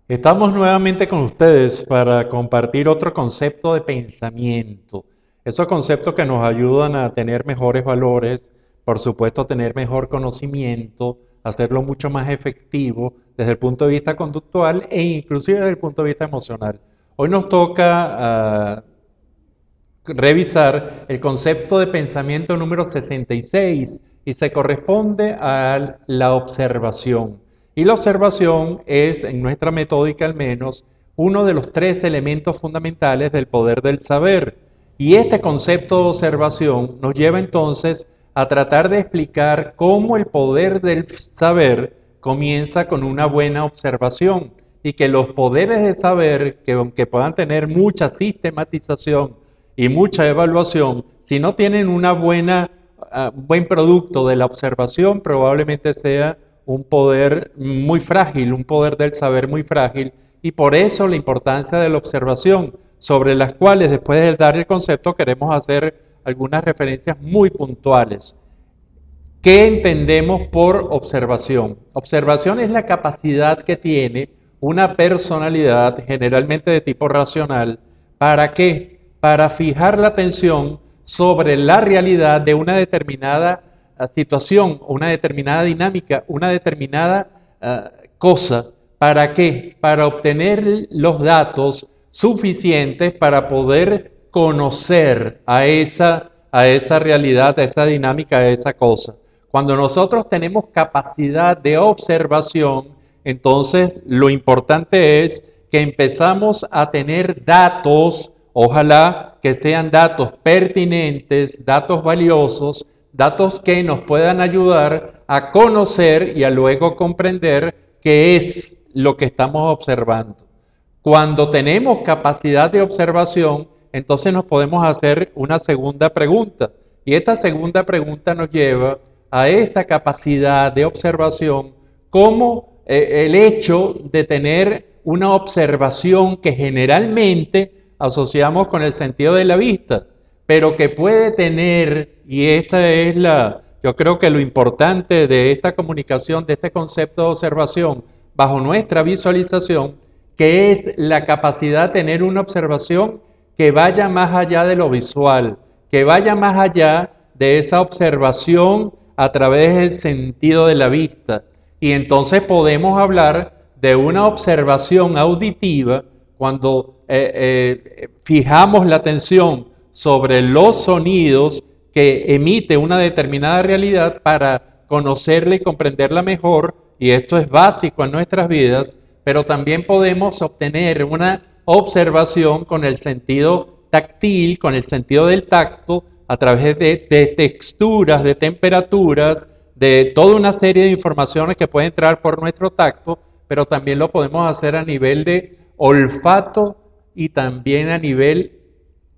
Estamos nuevamente con ustedes para compartir otro concepto de pensamiento. Esos conceptos que nos ayudan a tener mejores valores, por supuesto, tener mejor conocimiento, hacerlo mucho más efectivo desde el punto de vista conductual e inclusive desde el punto de vista emocional. Hoy nos toca revisar el concepto de pensamiento número 66 y se corresponde a la observación. Y la observación es, en nuestra metódica al menos, uno de los tres elementos fundamentales del poder del saber. Y este concepto de observación nos lleva entonces a tratar de explicar cómo el poder del saber comienza con una buena observación y que los poderes de saber, que aunque puedan tener mucha sistematización y mucha evaluación, si no tienen una buen producto de la observación, probablemente sea un poder muy frágil, un poder del saber muy frágil, y por eso la importancia de la observación, sobre las cuales después de dar el concepto queremos hacer algunas referencias muy puntuales. ¿Qué entendemos por observación? Observación es la capacidad que tiene una personalidad, generalmente de tipo racional, ¿para qué? Para fijar la atención sobre la realidad de una determinada situación, una determinada dinámica, una determinada cosa. ¿Para qué? Para obtener los datos suficientes para poder conocer a esa realidad, a esa dinámica, a esa cosa. Cuando nosotros tenemos capacidad de observación, entonces lo importante es que empezamos a tener datos, ojalá que sean datos pertinentes, datos valiosos, datos que nos puedan ayudar a conocer y a luego comprender qué es lo que estamos observando. Cuando tenemos capacidad de observación, entonces nos podemos hacer una segunda pregunta. Y esta segunda pregunta nos lleva a esta capacidad de observación como el hecho de tener una observación que generalmente asociamos con el sentido de la vista, pero que puede tener, y esta es yo creo que lo importante de esta comunicación, de este concepto de observación, bajo nuestra visualización, que es la capacidad de tener una observación que vaya más allá de lo visual, que vaya más allá de esa observación a través del sentido de la vista. Y entonces podemos hablar de una observación auditiva cuando fijamos la atención sobre los sonidos que emite una determinada realidad para conocerla y comprenderla mejor, y esto es básico en nuestras vidas, pero también podemos obtener una observación con el sentido táctil, con el sentido del tacto, a través de texturas, de temperaturas, de toda una serie de informaciones que pueden entrar por nuestro tacto, pero también lo podemos hacer a nivel de olfato y también a nivel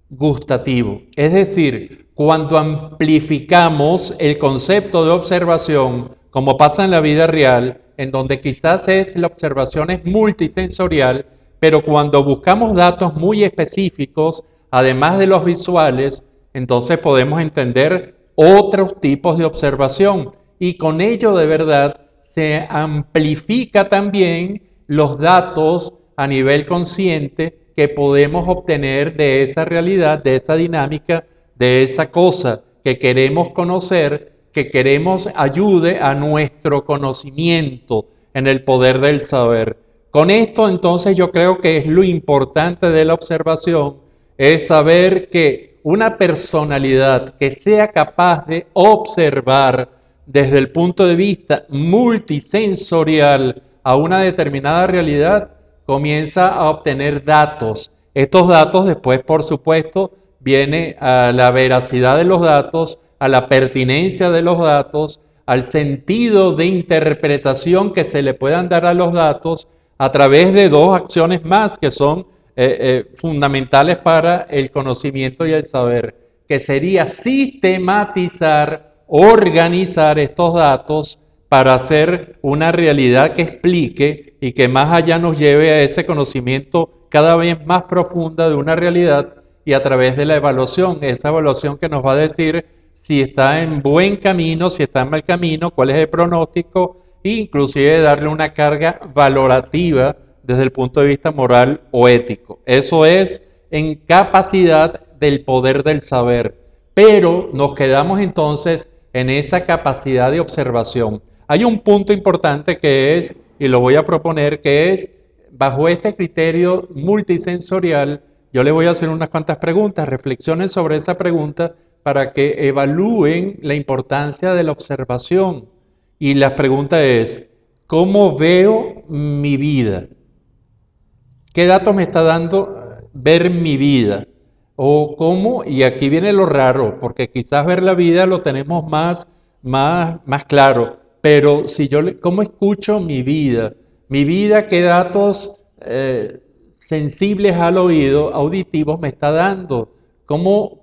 gustativo. Es decir, cuando amplificamos el concepto de observación, como pasa en la vida real, en donde quizás la observación es multisensorial, pero cuando buscamos datos muy específicos, además de los visuales, entonces podemos entender otros tipos de observación y con ello de verdad se amplifica también los datos a nivel consciente que podemos obtener de esa realidad, de esa dinámica, de esa cosa que queremos conocer, que queremos ayude a nuestro conocimiento en el poder del saber. Con esto entonces yo creo que es lo importante de la observación, es saber que una personalidad que sea capaz de observar desde el punto de vista multisensorial a una determinada realidad, comienza a obtener datos. Estos datos después, por supuesto, viene a la veracidad de los datos, a la pertinencia de los datos, al sentido de interpretación que se le puedan dar a los datos a través de dos acciones más que son fundamentales para el conocimiento y el saber, que sería sistematizar, organizar estos datos para hacer una realidad que explique y que más allá nos lleve a ese conocimiento cada vez más profunda de una realidad y a través de la evaluación, esa evaluación que nos va a decir si está en buen camino, si está en mal camino, cuál es el pronóstico e inclusive darle una carga valorativa desde el punto de vista moral o ético. Eso es en capacidad del poder del saber. Pero nos quedamos entonces en esa capacidad de observación. Hay un punto importante que es, y lo voy a proponer, que es, bajo este criterio multisensorial, yo les voy a hacer unas cuantas preguntas, reflexionen sobre esa pregunta para que evalúen la importancia de la observación. Y la pregunta es, ¿cómo veo mi vida? ¿Qué datos me está dando ver mi vida? O cómo, y aquí viene lo raro, porque quizás ver la vida lo tenemos más claro, pero si yo, ¿cómo escucho mi vida? Mi vida, ¿qué datos sensibles al oído, auditivos me está dando? ¿Cómo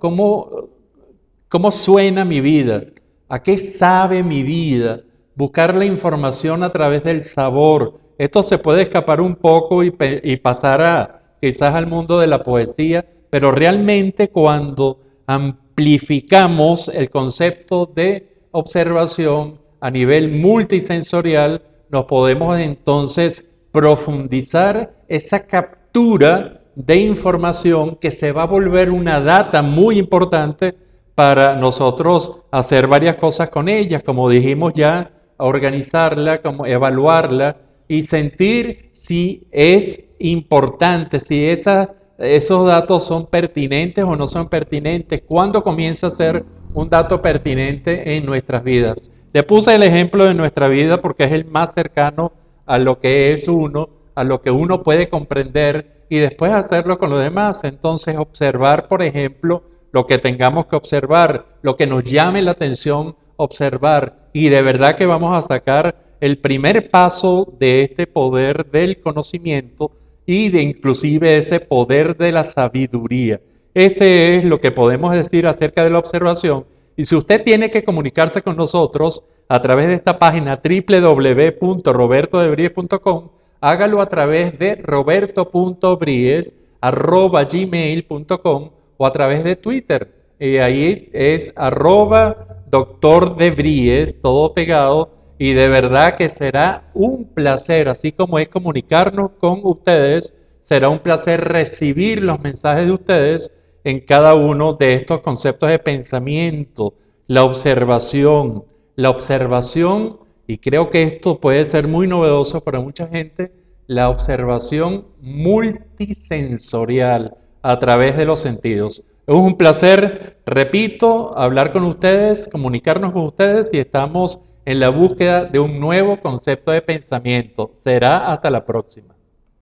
suena mi vida? ¿A qué sabe mi vida? Buscar la información a través del sabor. Esto se puede escapar un poco y pasar quizás al mundo de la poesía, pero realmente cuando amplificamos el concepto de observación a nivel multisensorial, nos podemos entonces profundizar esa captura de información que se va a volver una data muy importante para nosotros hacer varias cosas con ellas, como dijimos ya, organizarla, como evaluarla y sentir si es importante, si esos datos son pertinentes o no son pertinentes, cuándo comienza a ser un dato pertinente en nuestras vidas. Le puse el ejemplo de nuestra vida porque es el más cercano a lo que es uno, a lo que uno puede comprender y después hacerlo con los demás. Entonces observar, por ejemplo, lo que tengamos que observar, lo que nos llame la atención observar, y de verdad que vamos a sacar el primer paso de este poder del conocimiento y de inclusive ese poder de la sabiduría. Este es lo que podemos decir acerca de la observación. Y si usted tiene que comunicarse con nosotros a través de esta página www.robertodebries.com, hágalo a través de roberto.bries@gmail.com o a través de Twitter. Y ahí es @Dr. de Bries, todo pegado. Y de verdad que será un placer, así como es comunicarnos con ustedes, será un placer recibir los mensajes de ustedes en cada uno de estos conceptos de pensamiento, la observación, y creo que esto puede ser muy novedoso para mucha gente, la observación multisensorial a través de los sentidos. Es un placer, repito, hablar con ustedes, comunicarnos con ustedes y estamos en la búsqueda de un nuevo concepto de pensamiento. Será hasta la próxima.